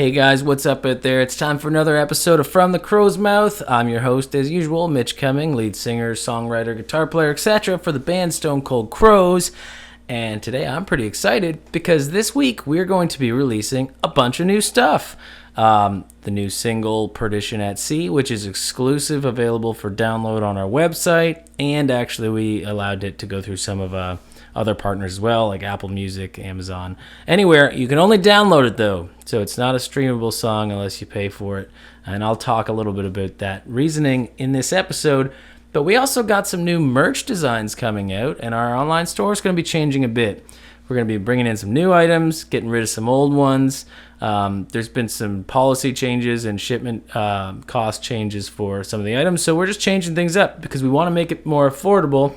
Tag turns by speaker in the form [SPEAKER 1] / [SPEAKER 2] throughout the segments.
[SPEAKER 1] Hey guys, what's up out there? It's time for another episode of From the Crow's Mouth. I'm your host, as usual, Mitch Cumming, lead singer, songwriter, guitar player, etc. for the band Stone Cold Crows. And today I'm pretty excited because this week we're going to be releasing a bunch of new stuff. The new single, Perdition at Sea, which is exclusive, available for download on our website. And actually we allowed it to go through some of other partners as well, like Apple Music, Amazon, anywhere. You can only download it though, so it's not a streamable song unless you pay for it. And I'll talk a little bit about that reasoning in this episode. But we also got some new merch designs coming out, and our online store is going to be changing a bit. We're going to be bringing in some new items, getting rid of some old ones. There's been some policy changes and shipment cost changes for some of the items, so we're just changing things up because we want to make it more affordable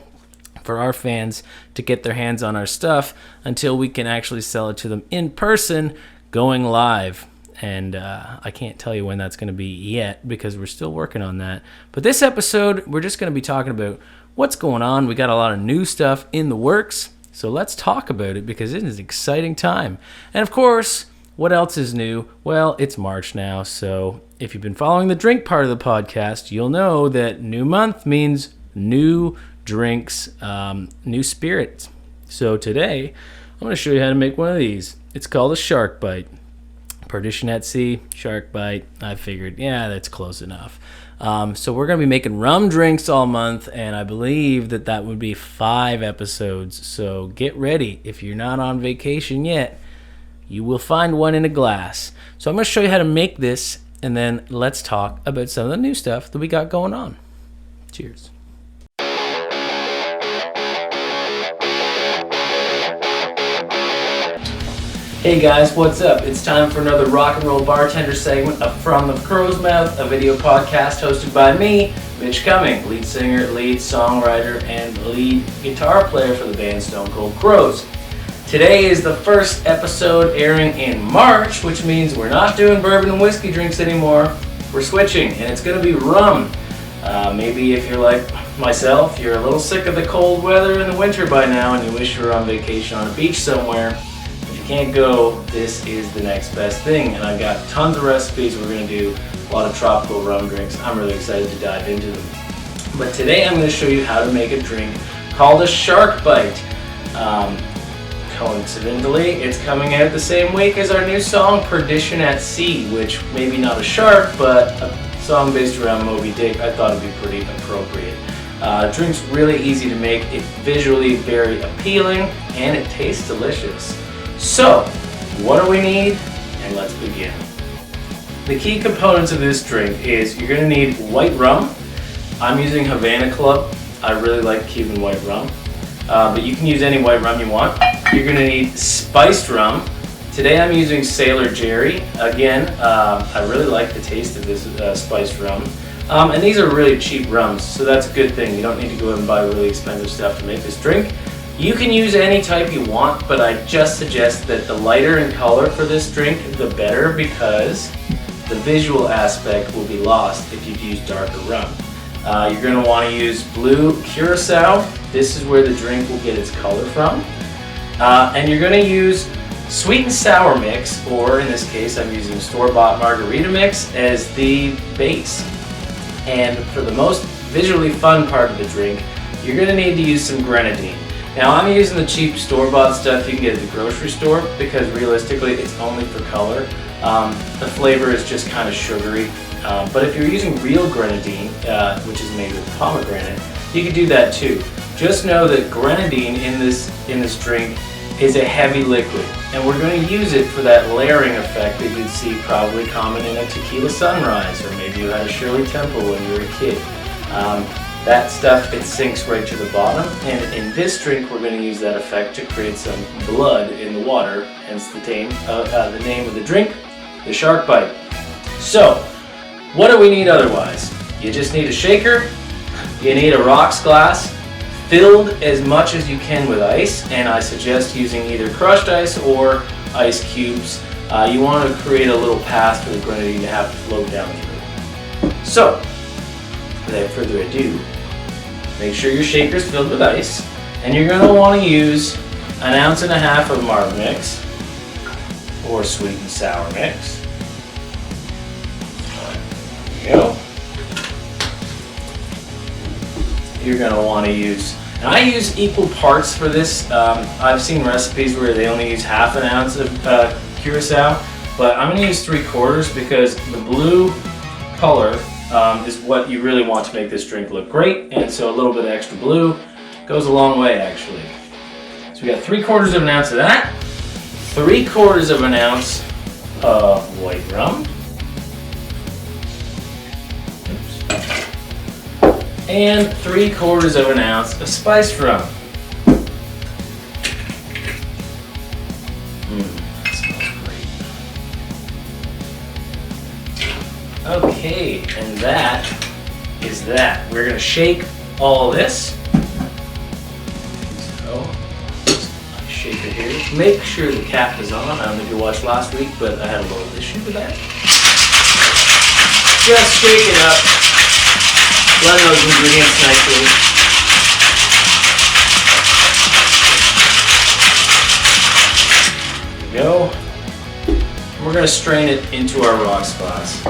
[SPEAKER 1] for our fans to get their hands on our stuff until we can actually sell it to them in person going live. And I can't tell you when that's going to be yet because we're still working on that. But this episode, we're just going to be talking about what's going on. We got a lot of new stuff in the works, so let's talk about it because it is an exciting time. And of course, what else is new? Well, it's March now, so if you've been following the drink part of the podcast, you'll know that new month means new drinks, new spirits. So today, I'm going to show you how to make one of these. It's called a shark bite. Perdition at Sea, shark bite. I figured, yeah, that's close enough. So we're going to be making rum drinks all month, and I believe that would be 5 episodes. So get ready. If you're not on vacation yet, you will find one in a glass. So I'm going to show you how to make this, and then let's talk about some of the new stuff that we got going on. Cheers. Hey guys, what's up? It's time for another rock and roll bartender segment of From the Crow's Mouth, a video podcast hosted by me, Mitch Cumming, lead singer, lead songwriter, and lead guitar player for the band Stone Cold Crows. Today is the first episode airing in March, which means we're not doing bourbon and whiskey drinks anymore. We're switching, and it's going to be rum. Maybe if you're like myself, you're a little sick of the cold weather in the winter by now, and you wish you were on vacation on a beach somewhere. Can't go, this is the next best thing, and I've got tons of recipes. We're going to do a lot of tropical rum drinks. I'm really excited to dive into them. But today I'm going to show you how to make a drink called a shark bite. Coincidentally, it's coming out the same week as our new song Perdition at Sea, which maybe not a shark, but a song based around Moby Dick. I thought it'd be pretty appropriate. Drink's really easy to make. It's visually very appealing, and it tastes delicious. So, what do we need? And let's begin. The key components of this drink is you're going to need white rum. I'm using Havana Club. I really like Cuban white rum. But you can use any white rum you want. You're going to need spiced rum. Today I'm using Sailor Jerry. Again, I really like the taste of this spiced rum. And these are really cheap rums, so that's a good thing. You don't need to go out and buy really expensive stuff to make this drink. You can use any type you want, but I just suggest that the lighter in color for this drink, the better, because the visual aspect will be lost if you use darker rum. You're going to want to use blue curacao. This is where the drink will get its color from. And you're going to use sweet and sour mix, or in this case I'm using store-bought Margarita mix as the base. And for the most visually fun part of the drink, you're going to need to use some Grenadine. Now I'm using the cheap store-bought stuff you can get at the grocery store because realistically it's only for color. The flavor is just kind of sugary. But if you're using real Grenadine, which is made with pomegranate, you can do that too. Just know that Grenadine in this drink is a heavy liquid, and we're going to use it for that layering effect that you'd see probably common in a tequila sunrise, or maybe you had a Shirley Temple when you were a kid. That stuff, it sinks right to the bottom, and in this drink we're going to use that effect to create some blood in the water, hence the name of the drink, the shark bite. So, what do we need otherwise? You just need a shaker, you need a rocks glass, filled as much as you can with ice, and I suggest using either crushed ice or ice cubes. You want to create a little path for the grenadine to have to float down through. So, without further ado, make sure your shaker's filled with ice, and you're going to want to use 1.5 ounces of Marg mix, or sweet and sour mix. we go. You're going to want to use, and I use equal parts for this. I've seen recipes where they only use half an ounce of curacao, but I'm going to use 3/4 because the blue color is what you really want to make this drink look great, and so a little bit of extra blue goes a long way actually. So we got 3/4 of an ounce of that, 3/4 of an ounce of white rum, and 3/4 of an ounce of spiced rum. That smells great. Okay, and that is that. We're gonna shake all this. So, I shake it here. Make sure the cap is on. I don't know if you watched last week, but I had a little issue with that. Just shake it up. Blend those ingredients nicely. There we go. We're going to strain it into our rock spots.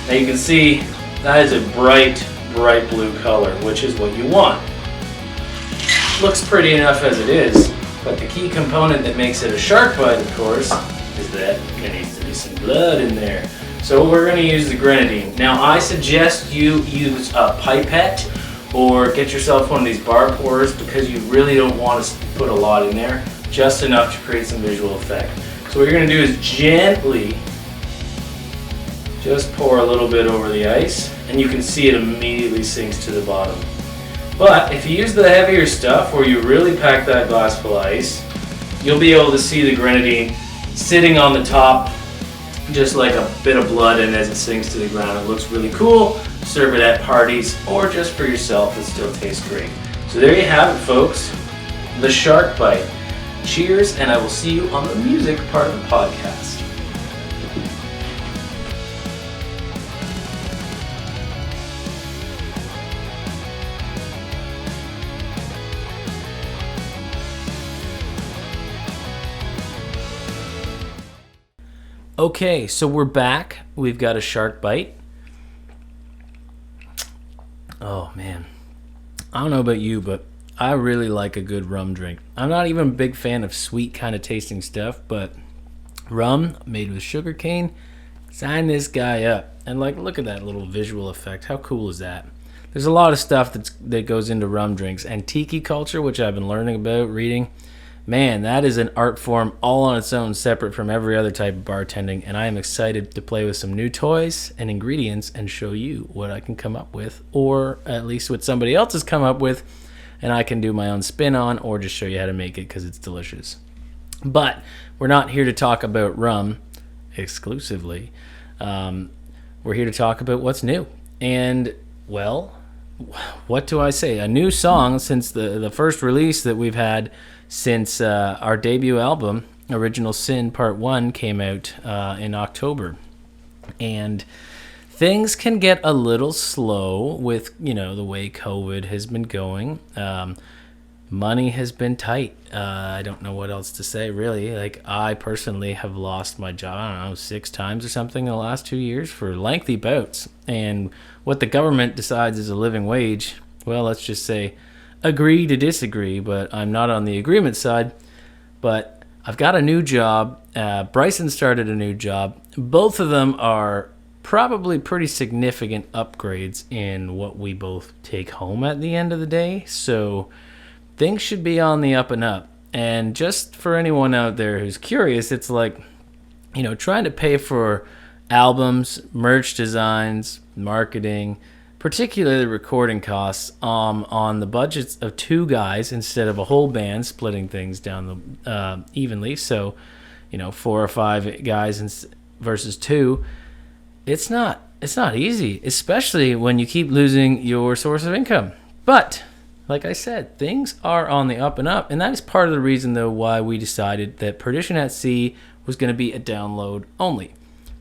[SPEAKER 1] Now you can see that is a bright, bright blue color, which is what you want. Looks pretty enough as it is, but the key component that makes it a shark bite, of course, is that there needs to be some blood in there. So we're going to use the Grenadine. Now I suggest you use a pipette or get yourself one of these bar pourers because you really don't want to put a lot in there, just enough to create some visual effect. So what you're going to do is gently just pour a little bit over the ice, and you can see it immediately sinks to the bottom. But if you use the heavier stuff where you really pack that glass full of ice, you'll be able to see the Grenadine sitting on the top just like a bit of blood, and as it sinks to the ground, it looks really cool. Serve it at parties or just for yourself, it still tastes great. So there you have it, folks, the shark bite. Cheers, and I will see you on the music part of the podcast. Okay, so we're back. We've got a shark bite. Oh man, I don't know about you, but I really like a good rum drink. I'm not even a big fan of sweet kind of tasting stuff, but rum made with sugar cane, sign this guy up. And like, look at that little visual effect. How cool is that? There's a lot of stuff that goes into rum drinks. And tiki culture, which I've been learning about, reading. Man, that is an art form all on its own, separate from every other type of bartending, and I am excited to play with some new toys and ingredients and show you what I can come up with, or at least what somebody else has come up with, and I can do my own spin on, or just show you how to make it because it's delicious. But we're not here to talk about rum exclusively. We're here to talk about what's new. And, well, what do I say? A new song since the first release that we've had since our debut album, Original Sin Part 1, came out in October. And things can get a little slow with, the way COVID has been going. Money has been tight. I don't know what else to say, really. Like, I personally have lost my job, I don't know, 6 times or something in the last 2 years for lengthy bouts. And what the government decides is a living wage, well, let's just say, agree to disagree, but I'm not on the agreement side. But I've got a new job. Bryson started a new job. Both of them are probably pretty significant upgrades in what we both take home at the end of the day. So things should be on the up and up. And just for anyone out there who's curious, it's like, trying to pay for albums, merch designs, marketing, particularly recording costs, on the budgets of 2 guys instead of a whole band, splitting things down evenly. So, 4 or 5 guys versus 2. It's not easy, especially when you keep losing your source of income. But like I said, things are on the up and up, and that is part of the reason, though, why we decided that Perdition at Sea was going to be a download only.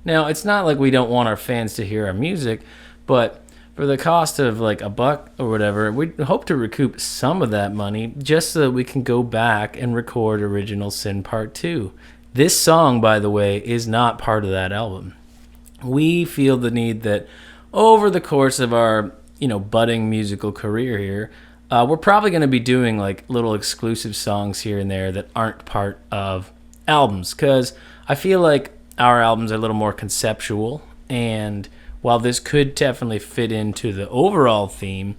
[SPEAKER 1] Now, it's not like we don't want our fans to hear our music, but for the cost of like $1 or whatever, we hope to recoup some of that money just so that we can go back and record Original Sin Part 2. This song, by the way, is not part of that album. We feel the need that over the course of our, budding musical career here, we're probably going to be doing like little exclusive songs here and there that aren't part of albums, because I feel like our albums are a little more conceptual, and while this could definitely fit into the overall theme,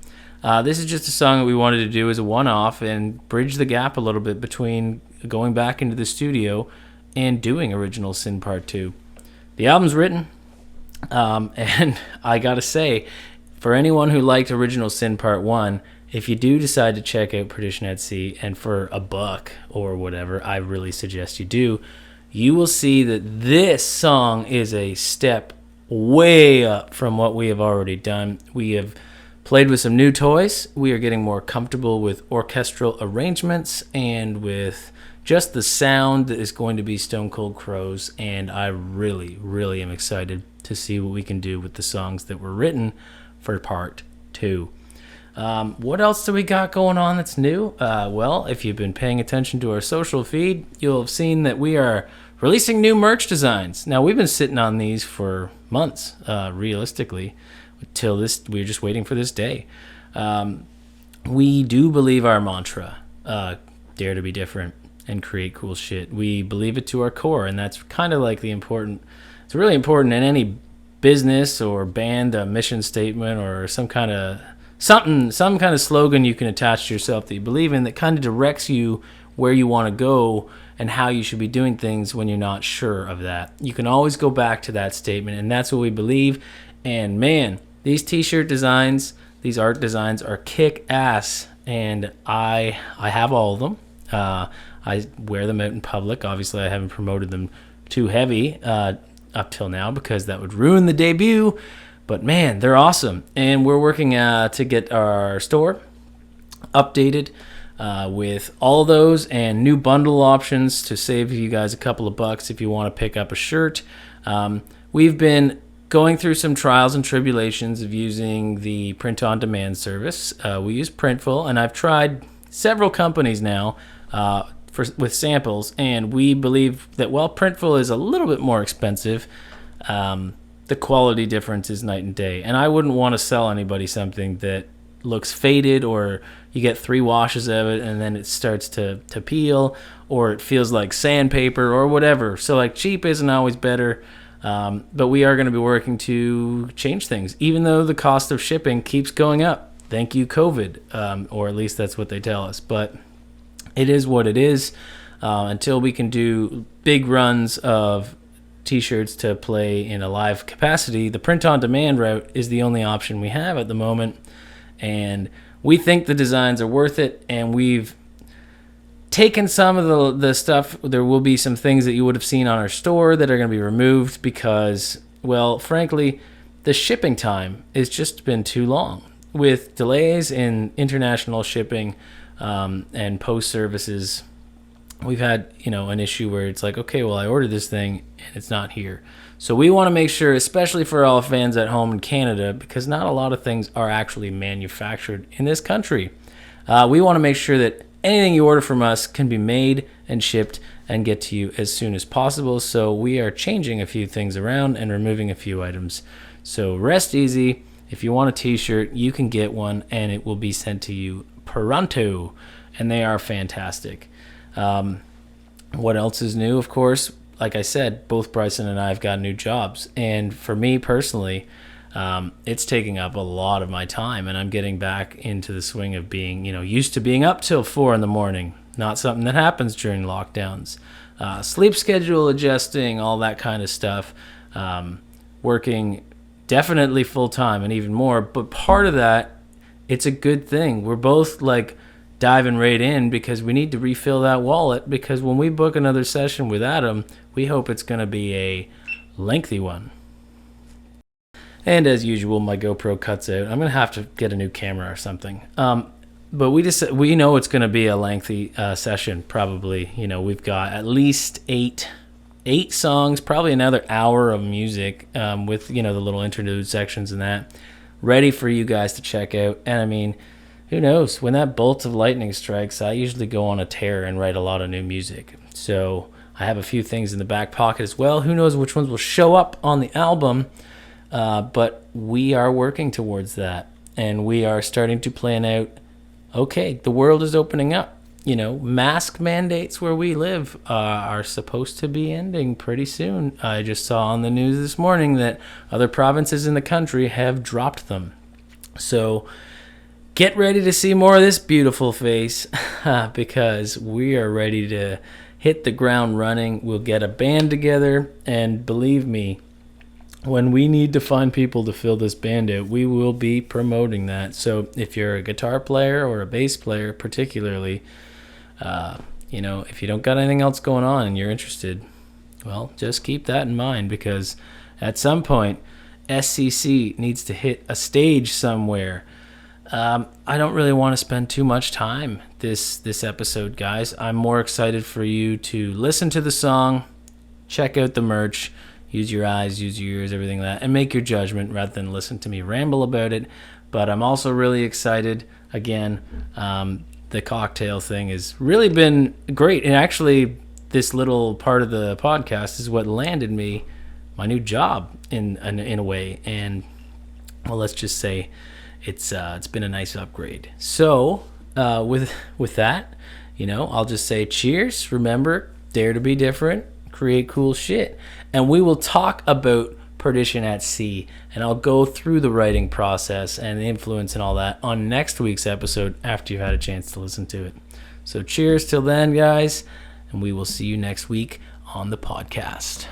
[SPEAKER 1] this is just a song that we wanted to do as a one-off and bridge the gap a little bit between going back into the studio and doing Original Sin Part 2. The album's written, and I gotta say, for anyone who liked Original Sin Part 1, if you do decide to check out Perdition at Sea, and for $1 or whatever, I really suggest you do, you will see that this song is a step way up from what we have already done. We have played with some new toys. We are getting more comfortable with orchestral arrangements and with just the sound that is going to be Stone Cold Crows, and I really, really am excited to see what we can do with the songs that were written for Part 2. What else do we got going on that's new? Well, if you've been paying attention to our social feed, you'll have seen that we are releasing new merch designs. Now, we've been sitting on these for months, realistically, till this. We're just waiting for this day. We do believe our mantra, dare to be different and create cool shit. We believe it to our core, and that's kind of like it's really important in any business or band, a mission statement or some kind of slogan you can attach to yourself that you believe in, that kind of directs you where you want to go and how you should be doing things when you're not sure of that. You can always go back to that statement, and that's what we believe. And man, these t-shirt designs, these art designs are kick-ass, and I have all of them. I wear them out in public. Obviously, I haven't promoted them too heavy up till now because that would ruin the debut. But man, they're awesome. And we're working to get our store updated with all of those and new bundle options to save you guys a couple of bucks if you want to pick up a shirt. We've been going through some trials and tribulations of using the print-on-demand service. We use Printful, and I've tried several companies now with samples, and we believe that while Printful is a little bit more expensive, the quality difference is night and day. And I wouldn't want to sell anybody something that looks faded, or you get 3 washes of it and then it starts to peel, or it feels like sandpaper or whatever. So like, cheap isn't always better, but we are going to be working to change things, even though the cost of shipping keeps going up. Thank you, COVID, or at least that's what they tell us. But it is what it is. Until we can do big runs of t-shirts to play in a live capacity, the print-on-demand route is the only option we have at the moment. And we think the designs are worth it, and we've taken some of the stuff. There will be some things that you would have seen on our store that are going to be removed because, well, frankly, the shipping time has just been too long. With delays in international shipping and post services, we've had, an issue where it's like, okay, well, I ordered this thing and it's not here. So we want to make sure, especially for all fans at home in Canada, because not a lot of things are actually manufactured in this country. We want to make sure that anything you order from us can be made and shipped and get to you as soon as possible. So we are changing a few things around and removing a few items. So rest easy. If you want a t-shirt, you can get one, and it will be sent to you pronto, and they are fantastic. What else is new? Of course, like I said, both Bryson and I have got new jobs, and for me personally, it's taking up a lot of my time, and I'm getting back into the swing of being, used to being up till 4 a.m. Not something that happens during lockdowns. Sleep schedule adjusting, all that kind of stuff. Working definitely full time and even more, but part of that, it's a good thing. We're both like diving right in because we need to refill that wallet, because when we book another session with Adam, we hope it's going to be a lengthy one. And as usual, my GoPro cuts out. I'm going to have to get a new camera or something. But we know it's going to be a lengthy session, probably. We've got at least eight songs, probably another hour of music with, the little interlude sections and that, ready for you guys to check out. And I mean, who knows? When that bolt of lightning strikes, I usually go on a tear and write a lot of new music. So I have a few things in the back pocket as well. Who knows which ones will show up on the album? But we are working towards that, and we are starting to plan out, okay, the world is opening up. Mask mandates where we live are supposed to be ending pretty soon. I just saw on the news this morning that other provinces in the country have dropped them. So get ready to see more of this beautiful face because we are ready to hit the ground running. We'll get a band together, and believe me, when we need to find people to fill this band out, we will be promoting that. So if you're a guitar player or a bass player particularly, if you don't got anything else going on and you're interested, well, just keep that in mind, because at some point SCC needs to hit a stage somewhere. I don't really want to spend too much time this episode, guys. I'm more excited for you to listen to the song, check out the merch, use your eyes, use your ears, everything like that, and make your judgment rather than listen to me ramble about it. But I'm also really excited. Again, the cocktail thing has really been great. And actually, this little part of the podcast is what landed me my new job in a way. And, well, let's just say it's been a nice upgrade. So with that, I'll just say cheers. Remember, dare to be different, create cool shit. And we will talk about Perdition at Sea, and I'll go through the writing process and the influence and all that on next week's episode after you've had a chance to listen to it. So cheers till then, guys, and we will see you next week on the podcast.